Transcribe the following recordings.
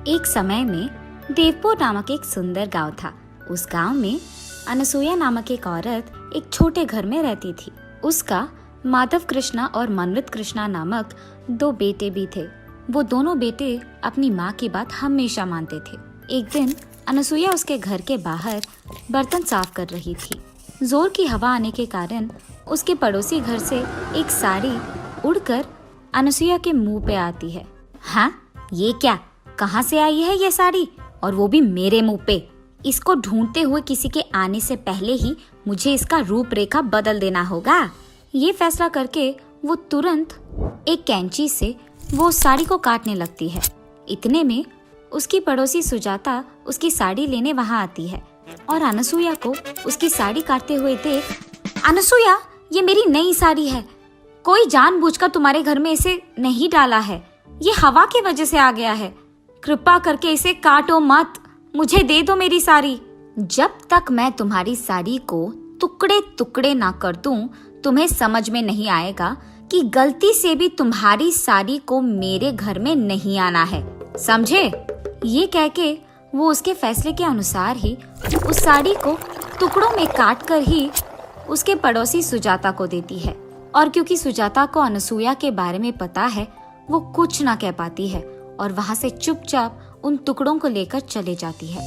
एक समय में देवपुर नामक एक सुंदर गांव था। उस गांव में अनसुया नामक एक औरत एक छोटे घर में रहती थी। उसका माधव कृष्णा और मनवित कृष्णा नामक 2 बेटे भी थे। वो दोनों बेटे अपनी माँ की बात हमेशा मानते थे। एक दिन अनसुया उसके घर के बाहर बर्तन साफ कर रही थी। जोर की हवा आने के कारण उसके पड़ोसी घर से एक साड़ी उड़कर अनसुया के मुंह पे आती है। हाँ, ये क्या? कहाँ से आई है ये साड़ी, और वो भी मेरे मुंह पे? इसको ढूंढते हुए किसी के आने से पहले ही मुझे इसका रूपरेखा बदल देना होगा। ये फैसला करके वो तुरंत एक कैंची से वो साड़ी को काटने लगती है। इतने में उसकी पड़ोसी सुजाता उसकी साड़ी लेने वहाँ आती है और अनसुया को उसकी साड़ी काटते हुए देख, अनसुया, ये मेरी नई साड़ी है। कोई जानबूझकर तुम्हारे घर में इसे नहीं डाला है। ये हवा की वजह से आ गया है। कृपा करके इसे काटो मत, मुझे दे दो मेरी साड़ी। जब तक मैं तुम्हारी साड़ी को टुकड़े टुकड़े ना कर दूं, तुम्हें समझ में नहीं आएगा कि गलती से भी तुम्हारी साड़ी को मेरे घर में नहीं आना है, समझे? ये कह के वो उसके फैसले के अनुसार ही उस साड़ी को टुकड़ों में काट कर ही उसके पड़ोसी सुजाता को देती है। और क्योंकि सुजाता को अनसुया के बारे में पता है, वो कुछ ना कह पाती है और वहाँ से चुपचाप उन टुकड़ों को लेकर चले जाती है।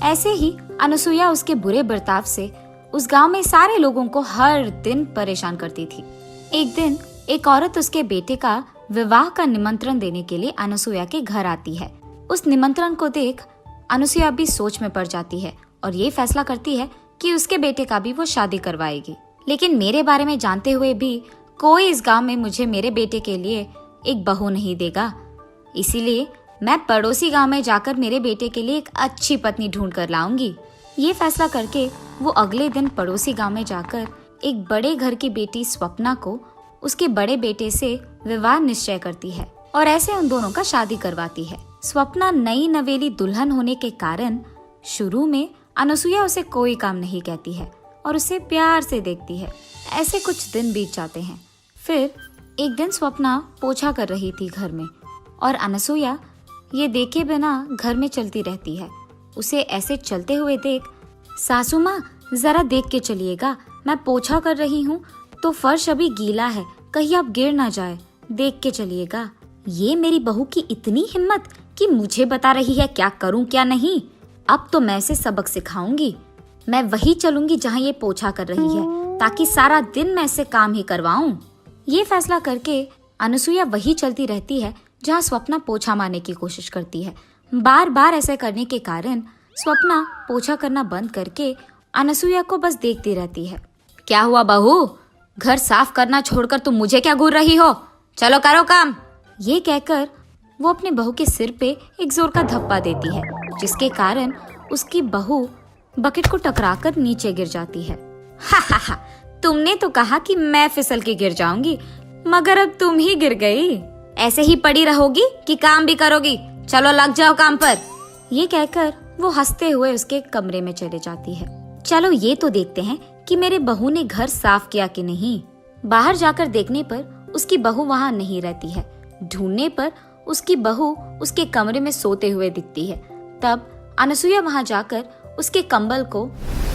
ऐसे ही अनसुया उसके बुरे बर्ताव से उस गांव में सारे लोगों को हर दिन परेशान करती थी। एक दिन एक औरत उसके बेटे का विवाह का निमंत्रण देने के लिए अनसुया के घर आती है। उस निमंत्रण को देख अनसुया भी सोच में पड़ जाती है और ये फैसला करती है कि उसके बेटे का भी वो शादी करवाएगी। लेकिन मेरे बारे में जानते हुए भी कोई इस गांव में मुझे मेरे बेटे के लिए एक बहू नहीं देगा, इसीलिए मैं पड़ोसी गांव में जाकर मेरे बेटे के लिए एक अच्छी पत्नी ढूंढ कर लाऊंगी। ये फैसला करके वो अगले दिन पड़ोसी गांव में जाकर एक बड़े घर की बेटी स्वप्ना को उसके बड़े बेटे से विवाह निश्चय करती है और ऐसे उन दोनों का शादी करवाती है। स्वप्ना नई नवेली दुल्हन होने के कारण शुरू में अनसुया उसे कोई काम नहीं कहती है और उसे प्यार से देखती है। ऐसे कुछ दिन बीत जाते हैं। फिर एक दिन स्वप्ना पोछा कर रही थी घर में और अनसुया ये देखे बिना घर में चलती रहती है। उसे ऐसे चलते हुए देख, सासू माँ जरा देख के चलिएगा, मैं पोछा कर रही हूँ तो फर्श अभी गीला है, कहीं आप गिर ना जाए, देख के चलिएगा। ये मेरी बहू की इतनी हिम्मत कि मुझे बता रही है क्या करूँ क्या नहीं। अब तो मैं इसे सबक सिखाऊंगी। मैं वही चलूंगी जहाँ ये पोछा कर रही है, ताकि सारा दिन मैं इससे काम ही करवाऊं। ये फैसला करके अनसुया वही चलती रहती है जहाँ स्वप्ना पोछा मारने की कोशिश करती है। बार बार ऐसे करने के कारण स्वप्ना पोछा करना बंद करके अनसुया को बस देखती रहती है। क्या हुआ बहू, घर साफ करना छोड़कर तुम मुझे क्या घूर रही हो? चलो करो काम। ये कहकर वो अपने बहू के सिर पे एक जोर का धप्पा देती है, जिसके कारण उसकी बहू बकेट को टकराकर नीचे गिर जाती है। हा हा हा, तुमने तो कहा कि मैं फिसल के गिर जाऊंगी, मगर अब तुम ही गिर गई। ऐसे ही पड़ी रहोगी कि काम भी करोगी? चलो लग जाओ काम पर। ये कहकर वो हंसते हुए उसके कमरे में चले जाती है। चलो ये तो देखते हैं कि मेरे बहू ने घर साफ किया कि नहीं। बाहर जाकर देखने पर उसकी बहू वहाँ नहीं रहती है। ढूंढने पर उसकी बहू उसके कमरे में सोते हुए दिखती है। तब अनसुया वहाँ जाकर उसके कंबल को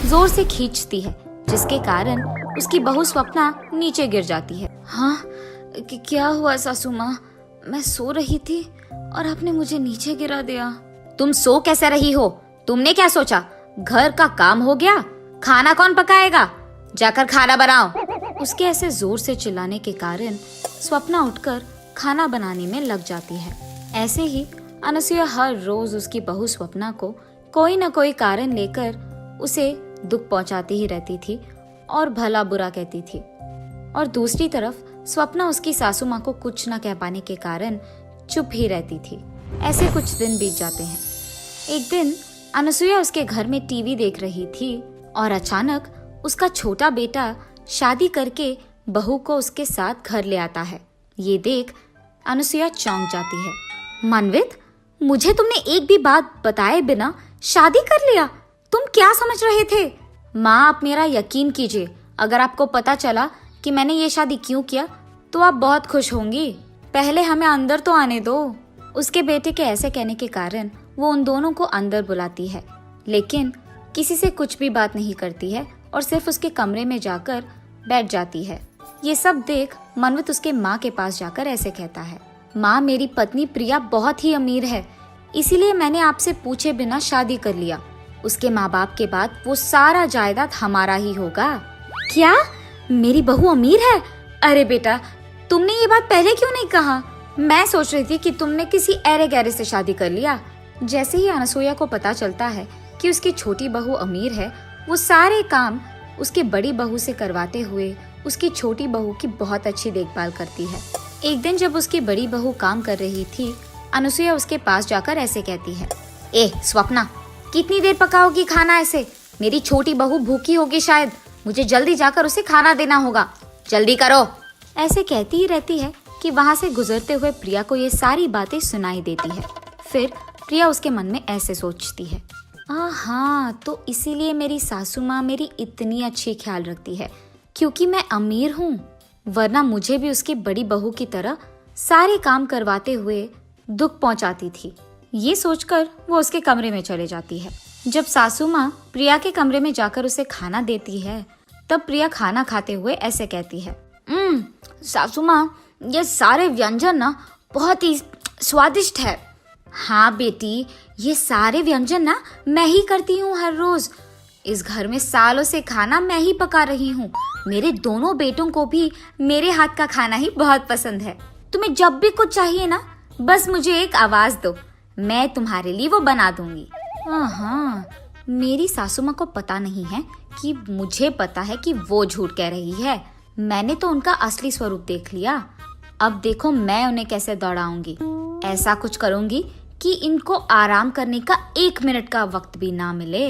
जोर से खींचती है, जिसके कारण उसकी बहू स्वप्ना नीचे गिर जाती है। हाँ, क्या हुआ सासू माँ? मैं सो रही थी और आपने मुझे नीचे गिरा दिया। तुम सो कैसे रही हो? तुमने क्या सोचा घर का काम हो गया? खाना कौन पकाएगा? जाकर खाना बनाओ। उसके ऐसे जोर से चिल्लाने के कारण स्वप्ना उठकर खाना बनाने में लग जाती है। ऐसे ही अनसुया हर रोज उसकी बहू स्वप्ना को कोई न कोई कारण लेकर उसे दुख पहुंचाती ही रहती थी और भला बुरा कहती थी। और दूसरी तरफ स्वप्ना उसकी सासू माँ को कुछ न कह पाने के कारण चुप ही रहती थी। ऐसे कुछ दिन बीत जाते हैं। एक दिन अनसुया उसके घर में टीवी देख रही थी और अचानक उसका छोटा बेटा शादी करके बहू को उसके साथ घर ले आता है। ये देख अनसुया चौंक जाती है। मनवित, मुझे तुमने एक भी बात बताए बिना शादी कर लिया? तुम क्या समझ रहे थे? माँ, आप मेरा यकीन कीजिए, अगर आपको पता चला कि मैंने ये शादी क्यों किया तो आप बहुत खुश होंगी। पहले हमें अंदर तो आने दो। उसके बेटे के ऐसे कहने के कारण वो उन दोनों को अंदर बुलाती है, लेकिन किसी से कुछ भी बात नहीं करती है और सिर्फ उसके कमरे में जाकर बैठ जाती है। ये सब देख मनवित उसके माँ के पास जाकर ऐसे कहता है, माँ, मेरी पत्नी प्रिया बहुत ही अमीर है, इसीलिए मैंने आपसे पूछे बिना शादी कर लिया। उसके माँ बाप के बाद वो सारा जायदाद हमारा ही होगा। क्या? मेरी बहू अमीर है? अरे बेटा, तुमने ये बात पहले क्यों नहीं कहा? मैं सोच रही थी कि तुमने किसी ऐरे गैरे से शादी कर लिया। जैसे ही अनसुया को पता चलता है कि उसकी छोटी बहू अमीर है, वो सारे काम उसके बड़ी बहू से करवाते हुए उसकी छोटी बहू की बहुत अच्छी देखभाल करती है। एक दिन जब उसकी बड़ी बहू काम कर रही थी, अनसुया उसके पास जाकर ऐसे कहती है, ए स्वप्ना, कितनी देर पकाओगी खाना ऐसे? मेरी छोटी बहू भूखी होगी शायद, मुझे जल्दी जाकर उसे खाना देना होगा, जल्दी करो। ऐसे कहती ही रहती है कि वहाँ से गुजरते हुए प्रिया को ये सारी बातें सुनाई देती है। फिर प्रिया उसके मन में ऐसे सोचती है, हाँ, तो इसीलिए मेरी सासू माँ मेरी इतनी अच्छी ख्याल रखती है, क्योंकि मैं अमीर हूँ, वरना मुझे भी उसकी बड़ी बहू की तरह सारे काम करवाते हुए दुख पहुँचाती थी। ये सोचकर वो उसके कमरे में चले जाती है। जब सासू माँ प्रिया के कमरे में जाकर उसे खाना देती है, तब प्रिया खाना खाते हुए ऐसे कहती है, सासू माँ, ये सारे व्यंजन ना बहुत ही स्वादिष्ट है। हाँ बेटी, ये सारे व्यंजन ना मैं ही करती हूँ हर रोज। इस घर में सालों से खाना मैं ही पका रही हूँ। मेरे दोनों बेटों को भी मेरे हाथ का खाना ही बहुत पसंद है। तुम्हें जब भी कुछ चाहिए ना, बस मुझे एक आवाज दो, मैं तुम्हारे लिए वो बना दूंगी। हाँ, मेरी सासू माँ को पता नहीं है कि मुझे पता है कि वो झूठ कह रही है। मैंने तो उनका असली स्वरूप देख लिया। अब देखो मैं उन्हें कैसे दौड़ाऊंगी। ऐसा कुछ करूंगी कि इनको आराम करने का 1 मिनट का वक्त भी ना मिले।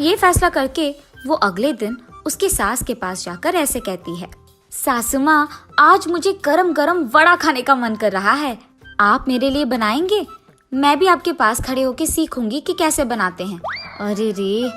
ये फैसला करके वो अगले दिन उसकी सास के पास जाकर ऐसे कहती है, सासू माँ, आज मुझे गरम गरम वड़ा खाने का मन कर रहा है, आप मेरे लिए बनाएंगे? मैं भी आपके पास खड़े होके सीखूंगी कि कैसे बनाते हैं। अरे रे,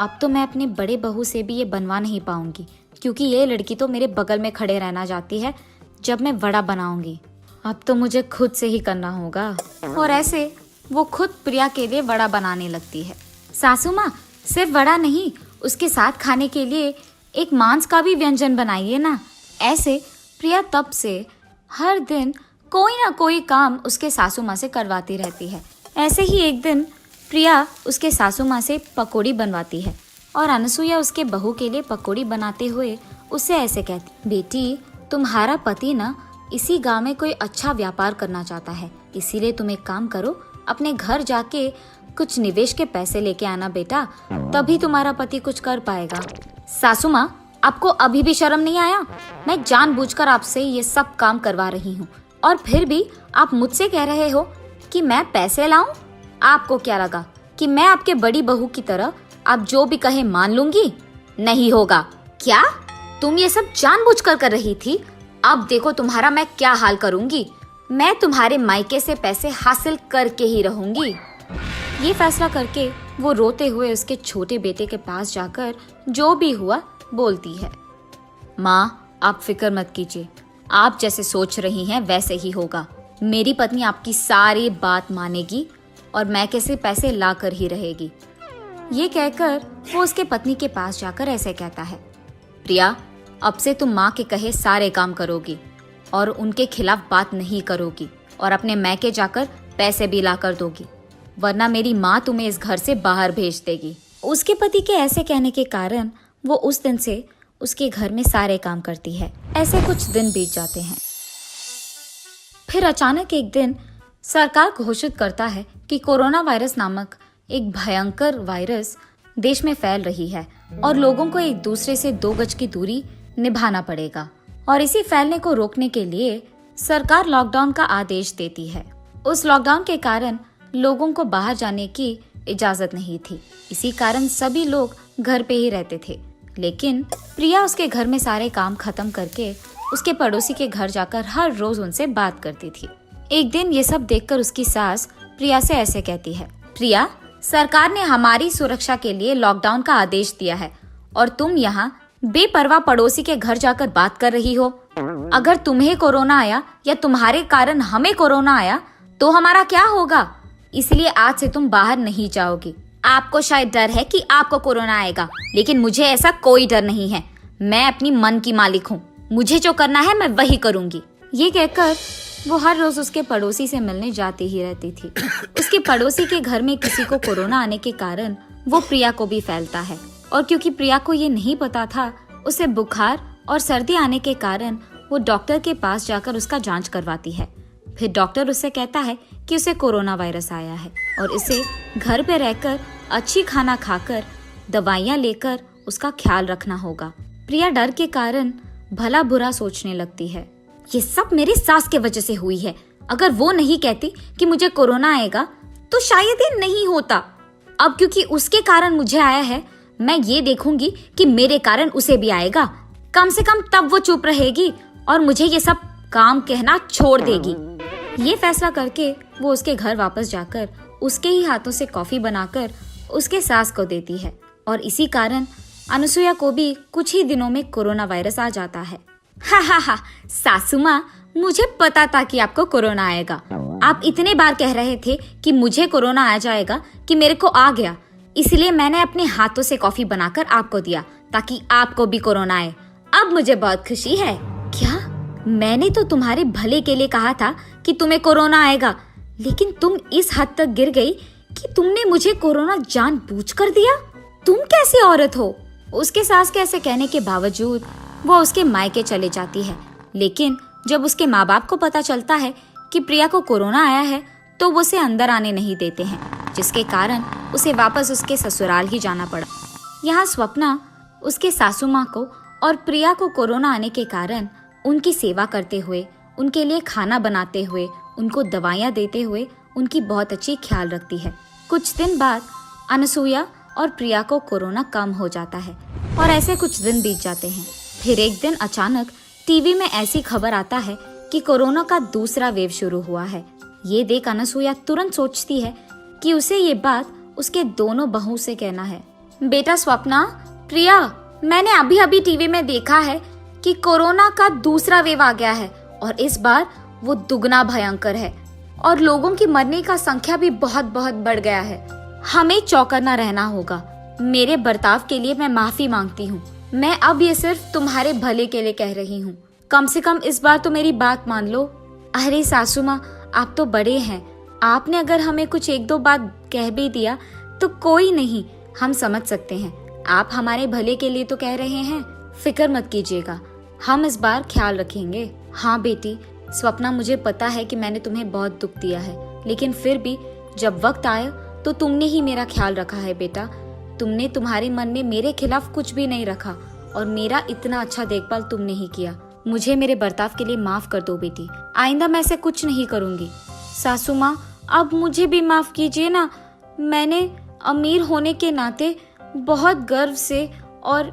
अब तो मैं अपने बड़े बहू से भी ये बनवा नहीं पाऊंगी, क्योंकि ये लड़की तो मेरे बगल में खड़े रहना चाहती है जब मैं वड़ा बनाऊंगी। अब तो मुझे खुद से ही करना होगा। और ऐसे वो खुद प्रिया के लिए वड़ा बनाने लगती है। सासू माँ, सिर्फ वड़ा नहीं, उसके साथ खाने के लिए एक मांस का भी व्यंजन बनाइए ना। ऐसे प्रिया तब से हर दिन कोई ना कोई काम उसके सासू माँ से करवाती रहती है। ऐसे ही एक दिन प्रिया उसके सासू माँ से पकौड़ी बनवाती है और अनसुया उसके बहू के लिए पकौड़ी बनाते हुए उससे ऐसे कहती, बेटी, तुम्हारा पति ना इसी गांव में कोई अच्छा व्यापार करना चाहता है, इसीलिए तुम एक काम करो, अपने घर जाके कुछ निवेश के पैसे लेके आना बेटा, तभी तुम्हारा पति कुछ कर पाएगा। सासू माँ, आपको अभी भी शर्म नहीं आया? मैं जानबूझकर आपसे ये सब काम करवा रही हूँ और फिर भी आप मुझसे कह रहे हो कि मैं पैसे लाऊं? आपको क्या लगा कि मैं आपके बड़ी बहू की तरह आप जो भी कहे मान लूंगी? नहीं होगा। क्या तुम ये सब जानबूझकर कर रही थी? अब देखो तुम्हारा मैं क्या हाल करूंगी। मैं तुम्हारे मायके से पैसे हासिल करके ही रहूंगी। ये फैसला करके वो रोते हुए उसके छोटे बेटे के पास जाकर जो भी हुआ बोलती है, माँ, आप फिक्र मत कीजिए, आप जैसे सोच रही हैं वैसे ही होगा। मेरी पत्नी आपकी सारी बात मानेगी और मैं कैसे पैसे ला कर ही रहेगी। ये कहकर वो उसके पत्नी के पास जाकर ऐसे कहता है, प्रिया, अब से तुम माँ के कहे सारे काम करोगी और उनके खिलाफ बात नहीं करोगी और अपने मैके जाकर पैसे भी ला कर दोगी, वरना मेरी माँ तुम्हें इस घर से बाहर भेज देगी। उसके पति के ऐसे कहने के कारण वो उस दिन से उसके घर में सारे काम करती है। ऐसे कुछ दिन बीत जाते हैं। फिर अचानक एक दिन सरकार घोषित करता है कि कोरोना वायरस नामक एक भयंकर वायरस देश में फैल रही है और लोगों को एक दूसरे से 2 गज की दूरी निभाना पड़ेगा। और इसी फैलने को रोकने के लिए सरकार लॉकडाउन का आदेश देती है। उस लॉकडाउन के कारण लोगों को बाहर जाने की इजाजत नहीं थी, इसी कारण सभी लोग घर पे ही रहते थे। लेकिन प्रिया उसके घर में सारे काम खत्म करके उसके पड़ोसी के घर जाकर हर रोज उनसे बात करती थी। एक दिन ये सब देखकर उसकी सास प्रिया से ऐसे कहती है, प्रिया, सरकार ने हमारी सुरक्षा के लिए लॉकडाउन का आदेश दिया है और तुम यहाँ बेपरवाह पड़ोसी के घर जाकर बात कर रही हो। अगर तुम्हें कोरोना आया या तुम्हारे कारण हमें कोरोना आया तो हमारा क्या होगा? इसलिए आज से तुम बाहर नहीं जाओगी। आपको शायद डर है कि आपको कोरोना आएगा, लेकिन मुझे ऐसा कोई डर नहीं है। मैं अपनी मन की मालिक हूँ, मुझे जो करना है मैं वही करूँगी। ये कहकर वो हर रोज उसके पड़ोसी से मिलने जाती ही रहती थी। उसके पड़ोसी के घर में किसी को कोरोना आने के कारण वो प्रिया को भी फैलता है, और क्योंकि प्रिया को ये नहीं पता था, उसे बुखार और सर्दी आने के कारण वो डॉक्टर के पास जाकर उसका जांच करवाती है। फिर डॉक्टर उससे कहता है कि उसे कोरोना वायरस आया है और इसे घर पे रहकर अच्छी खाना खाकर दवाइयाँ लेकर उसका ख्याल रखना होगा। प्रिया डर के कारण भला बुरा सोचने लगती है। ये सब मेरी सास के वजह से हुई है। अगर वो नहीं कहती कि मुझे कोरोना आएगा तो शायद ये नहीं होता। अब क्योंकि उसके कारण मुझे आया है, मैं ये देखूंगी कि मेरे कारण उसे भी आएगा। कम से कम तब वो चुप रहेगी और मुझे ये सब काम कहना छोड़ देगी। ये फैसला करके वो उसके घर वापस जाकर उसके ही हाथों से कॉफी बनाकर उसके सास को देती है, और इसी कारण अनुसुईया को भी कुछ ही दिनों में कोरोना वायरस आ जाता है। हा हा हा, सासू माँ, मुझे पता था कि आपको कोरोना आएगा। आप इतने बार कह रहे थे कि मुझे कोरोना आ जाएगा कि मेरे को आ गया, इसलिए मैंने अपने हाथों से कॉफी बनाकर आपको दिया ताकि आपको भी कोरोना आए। अब मुझे बहुत खुशी है। क्या? मैंने तो तुम्हारे भले के लिए कहा था कि तुम्हें कोरोना आएगा, लेकिन तुम इस हद तक गिर गई कि तुमने मुझे कोरोना जानबूझकर दिया। तुम कैसी औरत हो? उसके सास के ऐसे कहने के बावजूद वो उसके मायके चले जाती है, लेकिन जब उसके माँ बाप को पता चलता है कि प्रिया को कोरोना आया है तो वो उसे अंदर आने नहीं देते हैं, जिसके कारण उसे वापस उसके ससुराल ही जाना पड़ा। यहाँ स्वप्ना उसके सासू माँ को और प्रिया को कोरोना आने के कारण उनकी सेवा करते हुए, उनके लिए खाना बनाते हुए, उनको दवाइयाँ देते हुए उनकी बहुत अच्छी ख्याल रखती है। कुछ दिन बाद अनुसुईया और प्रिया को कोरोना कम हो जाता है और ऐसे कुछ दिन बीत जाते हैं। फिर एक दिन अचानक टीवी में ऐसी खबर आता है कि कोरोना का दूसरा वेव शुरू हुआ है। ये देख अनुसुईया तुरंत सोचती है कि उसे ये बात उसके दोनों बहू से कहना है। बेटा स्वप्ना, प्रिया, मैंने अभी अभी टीवी में देखा है कि कोरोना का दूसरा वेव आ गया है और इस बार वो दुगना भयंकर है और लोगों की मरने का संख्या भी बहुत बहुत बढ़ गया है। हमें चौकन्ना रहना होगा। मेरे बर्ताव के लिए मैं माफी मांगती हूँ। मैं अब ये सिर्फ तुम्हारे भले के लिए कह रही हूँ। कम से कम इस बार तो मेरी बात मान लो। अरे सासू माँ, आप तो बड़े हैं। आपने अगर हमें कुछ एक दो बात कह भी दिया तो कोई नहीं, हम समझ सकते हैं। आप हमारे भले के लिए तो कह रहे हैं। फिक्र मत कीजिएगा, हम इस बार ख्याल रखेंगे। हाँ बेटी स्वप्ना, मुझे पता है कि मैंने तुम्हें बहुत दुख दिया है, लेकिन फिर भी जब वक्त आया तो तुमने ही मेरा ख्याल रखा है बेटा। तुमने तुम्हारे मन में मेरे खिलाफ कुछ भी नहीं रखा और मेरा इतना अच्छा देखभाल तुमने ही किया। मुझे मेरे बर्ताव के लिए माफ कर दो बेटी। आइंदा मैं ऐसे कुछ नहीं करूंगी। सासू माँ, अब मुझे भी माफ कीजिए ना। मैंने अमीर होने के नाते बहुत गर्व से और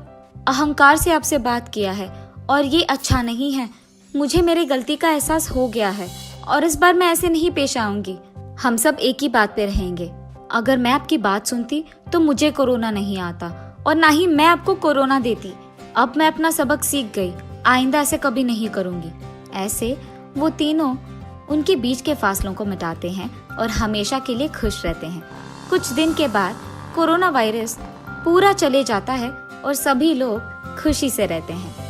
अहंकार से आपसे बात किया है और ये अच्छा नहीं है। मुझे मेरी गलती का एहसास हो गया है और इस बार मैं ऐसे नहीं पेश आऊंगी। हम सब एक ही बात पे रहेंगे। अगर मैं आपकी बात सुनती तो मुझे कोरोना नहीं आता और ना ही मैं आपको कोरोना देती। अब मैं अपना सबक सीख गई, आइंदा ऐसे कभी नहीं करूंगी। ऐसे वो तीनों उनके बीच के फासलों को मिटाते हैं और हमेशा के लिए खुश रहते हैं। कुछ दिन के बाद कोरोना वायरस पूरा चले जाता है और सभी लोग खुशी से रहते हैं।